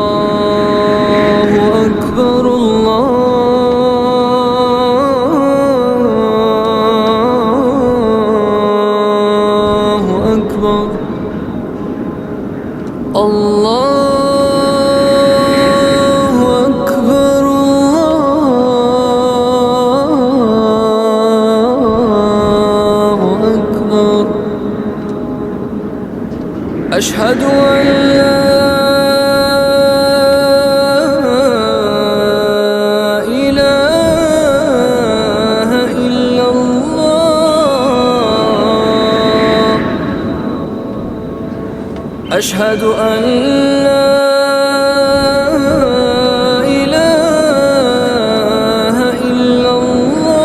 الله أكبر الله أكبر الله أكبر الله أكبر. أشهد أن لا إله إلا الله. أشهد أن لا إله إلا الله.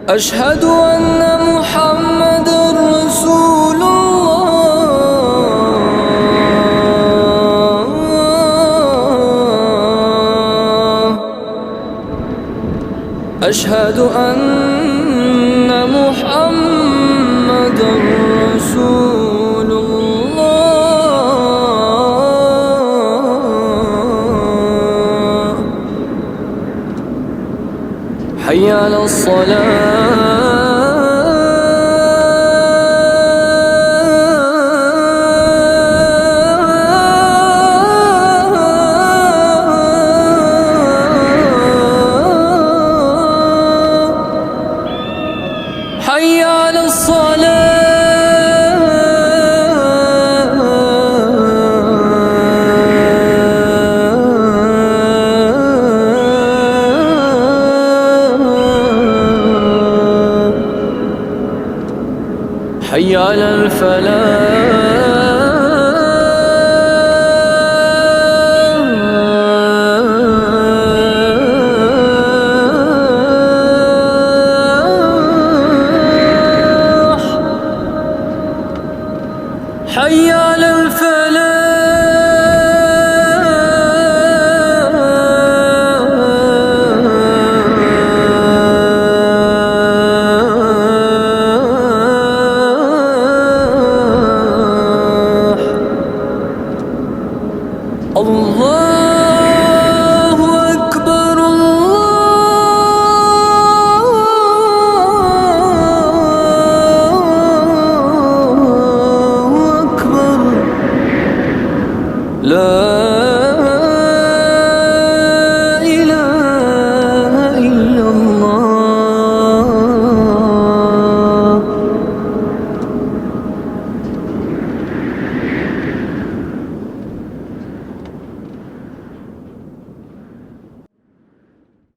أشهد أن محمدًا رسول الله. أشهد أن محمدًا رسول الله. حي على الصلاة. حي على الصلاة. حي على الفلاح.